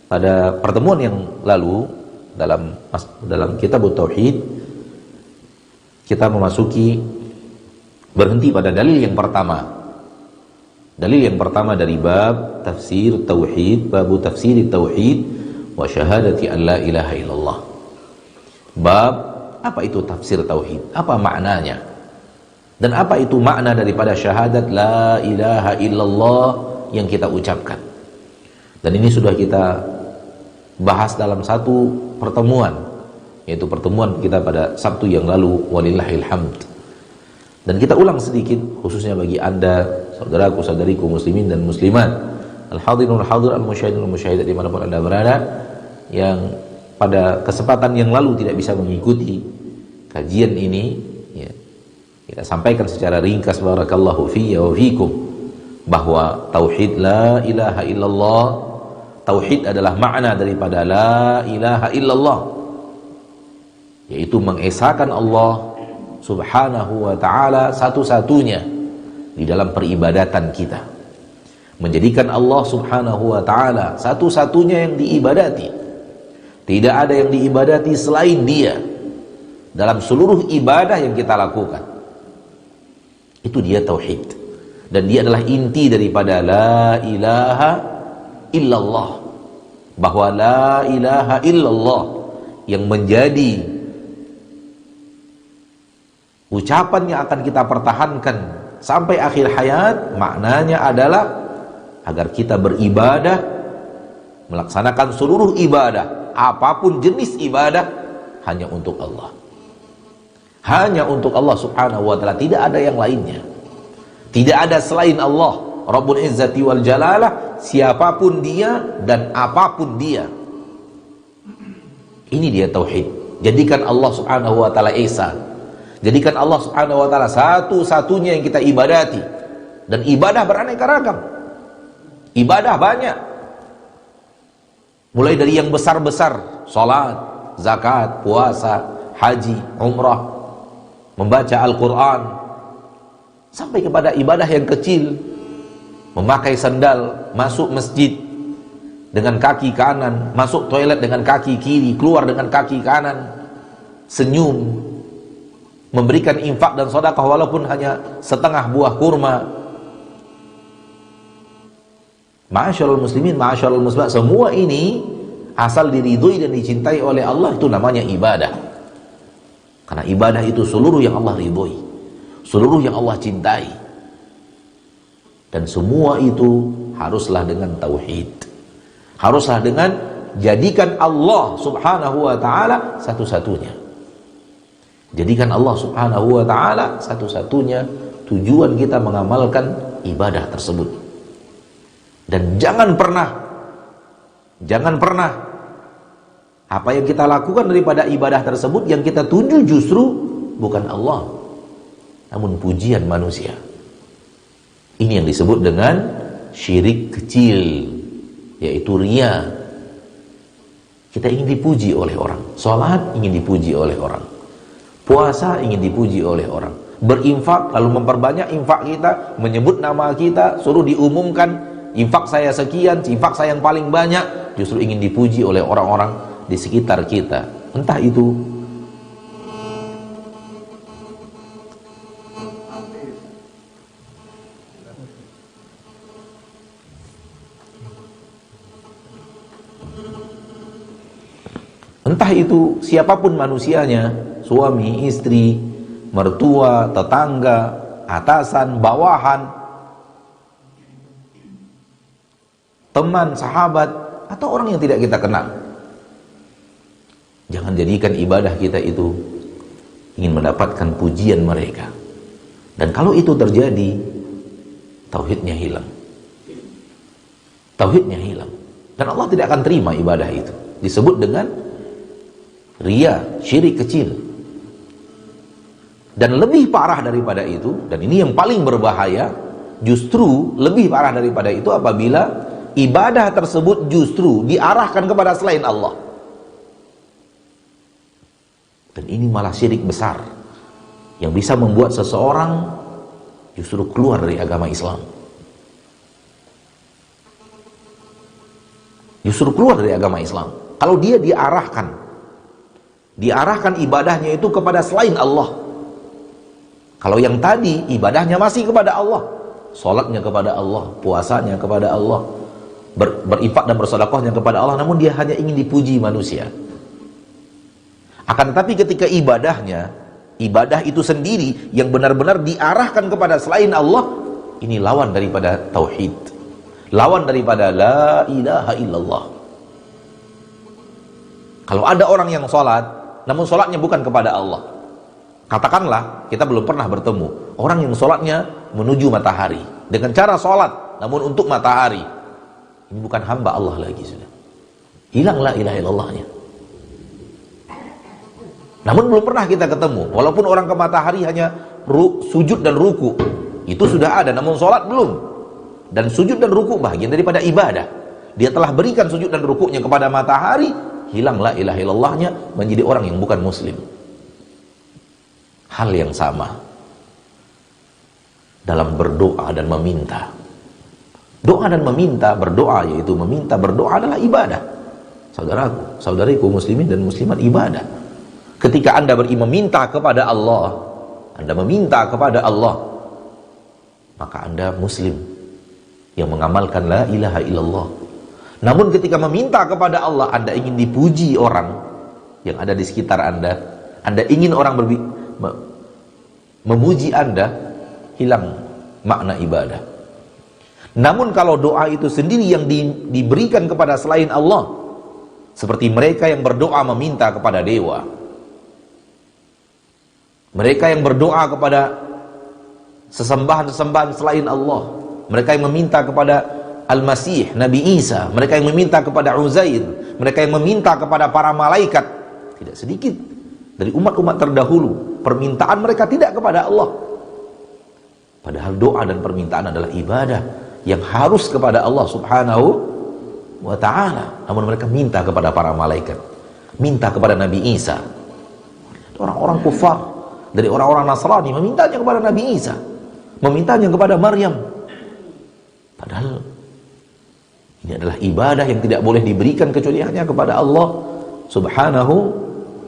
Pada pertemuan yang lalu dalam kitab Tauhid kita berhenti pada dalil yang pertama. Dalil yang pertama dari bab tafsir tauhid, babu tafsir tauhid wa syahadati an la ilaha illallah. Bab apa itu tafsir tauhid? Apa maknanya? Dan apa itu makna daripada syahadat la ilaha illallah yang kita ucapkan? Dan ini sudah kita bahas dalam satu pertemuan, yaitu pertemuan kita pada Sabtu yang lalu, walillahil hamd. Dan kita ulang sedikit khususnya bagi Anda, saudaraku, saudariku muslimin dan muslimat, al-hadirin wal hadirat, al-musyahidin wal musyahidat dimanapun Anda berada, yang pada kesempatan yang lalu tidak bisa mengikuti kajian ini, ya, kita sampaikan secara ringkas barakallahu fiyya wa fikum bahwa tauhid la ilaha illallah, tauhid adalah makna daripada la ilaha illallah, yaitu mengesahkan Allah subhanahu wa ta'ala satu-satunya di dalam peribadatan kita, menjadikan Allah subhanahu wa ta'ala satu-satunya yang diibadati, tidak ada yang diibadati selain Dia dalam seluruh ibadah yang kita lakukan. Itu dia tauhid, dan dia adalah inti daripada la ilaha illallah, bahwa la ilaha illallah yang menjadi ucapan yang akan kita pertahankan sampai akhir hayat, maknanya adalah agar kita beribadah, melaksanakan seluruh ibadah, apapun jenis ibadah, hanya untuk Allah. Hanya untuk Allah subhanahu wa ta'ala, tidak ada yang lainnya. Tidak ada selain Allah Rabbul Izzati wal Jalalah, siapapun dia dan apapun dia. Ini dia tauhid. Jadikan Allah subhanahu wa ta'ala esa, jadikan Allah subhanahu wa ta'ala satu-satunya yang kita ibadati. Dan ibadah beraneka ragam, ibadah banyak, mulai dari yang besar-besar, salat, zakat, puasa, haji, umrah, membaca Al-Quran, sampai kepada ibadah yang kecil, memakai sandal, masuk masjid dengan kaki kanan, masuk toilet dengan kaki kiri, keluar dengan kaki kanan, senyum, memberikan infak dan sedekah walaupun hanya setengah buah kurma. Ma'asyiral muslimin, ma'asyiral muslimat, semua ini asal diridhoi dan dicintai oleh Allah, itu namanya ibadah. Karena ibadah itu seluruh yang Allah ridhoi, seluruh yang Allah cintai. Dan semua itu haruslah dengan tauhid, haruslah dengan jadikan Allah subhanahu wa ta'ala satu-satunya. Jadikan Allah subhanahu wa ta'ala satu-satunya tujuan kita mengamalkan ibadah tersebut. Dan jangan pernah apa yang kita lakukan daripada ibadah tersebut yang kita tuju justru bukan Allah, namun pujian manusia. Ini yang disebut dengan syirik kecil, yaitu riya. Kita ingin dipuji oleh orang, salat ingin dipuji oleh orang, puasa ingin dipuji oleh orang, berinfak lalu memperbanyak infak kita, menyebut nama kita, suruh diumumkan infak saya sekian, infak saya yang paling banyak, justru ingin dipuji oleh orang-orang di sekitar kita. Entah itu siapapun manusianya, suami, istri, mertua, tetangga, atasan, bawahan, teman, sahabat, atau orang yang tidak kita kenal. Jangan jadikan ibadah kita itu ingin mendapatkan pujian mereka. Dan kalau itu terjadi, tauhidnya hilang. Tauhidnya hilang. Dan Allah tidak akan terima ibadah itu. Disebut dengan riya, syirik kecil. Dan lebih parah daripada itu, dan ini yang paling berbahaya, justru lebih parah daripada itu apabila ibadah tersebut justru diarahkan kepada selain Allah. Dan ini malah syirik besar yang bisa membuat seseorang justru keluar dari agama Islam. justru keluar dari agama Islam. Kalau dia diarahkan ibadahnya itu kepada selain Allah. Kalau yang tadi ibadahnya masih kepada Allah, sholatnya kepada Allah, puasanya kepada Allah, berinfak dan bersedekahnya kepada Allah, namun dia hanya ingin dipuji manusia. Akan tetapi ketika ibadah itu sendiri yang benar-benar diarahkan kepada selain Allah, ini lawan daripada tauhid, lawan daripada la ilaha illallah. Kalau ada orang yang sholat, namun sholatnya bukan kepada Allah, katakanlah kita belum pernah bertemu orang yang sholatnya menuju matahari dengan cara sholat namun untuk matahari, ini bukan hamba Allah lagi, sudah hilang la ilaha illallahnya. Namun belum pernah kita ketemu, walaupun orang ke matahari hanya sujud dan ruku, itu sudah ada, namun sholat belum. Dan sujud dan ruku bagian daripada ibadah. Dia telah berikan sujud dan rukuknya kepada matahari, hilang la ilaha illallahnya, menjadi orang yang bukan muslim. Hal yang sama dalam berdoa dan meminta. Doa dan meminta, berdoa, yaitu meminta, berdoa adalah ibadah. Saudaraku, saudariku muslimin dan muslimat, ibadah. Ketika Anda meminta kepada Allah, Anda meminta kepada Allah, maka Anda muslim yang mengamalkan la ilaha illallah. Namun ketika meminta kepada Allah, Anda ingin dipuji orang yang ada di sekitar Anda ingin orang memuji Anda, hilang makna ibadah. Namun kalau doa itu sendiri yang diberikan kepada selain Allah, seperti mereka yang berdoa meminta kepada dewa, mereka yang berdoa kepada sesembahan-sesembahan selain Allah, mereka yang meminta kepada Al-Masih, Nabi Isa, mereka yang meminta kepada Uzair, mereka yang meminta kepada para malaikat, tidak sedikit dari umat-umat terdahulu permintaan mereka tidak kepada Allah. Padahal doa dan permintaan adalah ibadah yang harus kepada Allah subhanahu wa ta'ala. Namun mereka minta kepada para malaikat, minta kepada Nabi Isa. Orang-orang kufar dari orang-orang Nasrani memintanya kepada Nabi Isa, memintanya kepada Maryam. Padahal ini adalah ibadah yang tidak boleh diberikan kecuali hanya kepada Allah subhanahu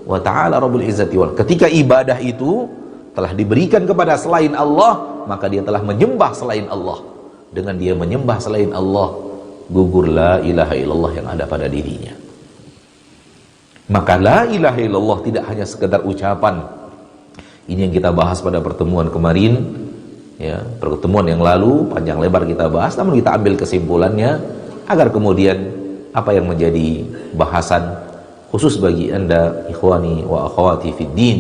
wa ta'ala Rabbul Izzati wal. Ketika ibadah itu telah diberikan kepada selain Allah, maka dia telah menyembah selain Allah. Dengan dia menyembah selain Allah, gugur la ilaha illallah yang ada pada dirinya. Maka la ilaha illallah tidak hanya sekedar ucapan. Ini yang kita bahas pada pertemuan kemarin, ya, pertemuan yang lalu panjang lebar kita bahas, namun kita ambil kesimpulannya agar kemudian apa yang menjadi bahasan khusus bagi Anda ikhwani wa akhwati fid din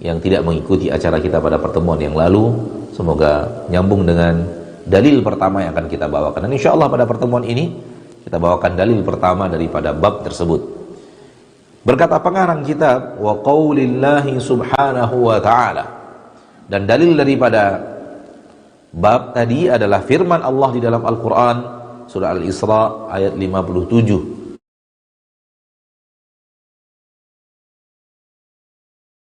yang tidak mengikuti acara kita pada pertemuan yang lalu, semoga nyambung dengan dalil pertama yang akan kita bawakan. Dan insyaallah pada pertemuan ini kita bawakan dalil pertama daripada bab tersebut. Berkata pengarang kitab, wa qaulillahi subhanahu wa ta'ala, dan dalil daripada bab tadi adalah firman Allah di dalam Al-Quran surah Al-Isra ayat 57.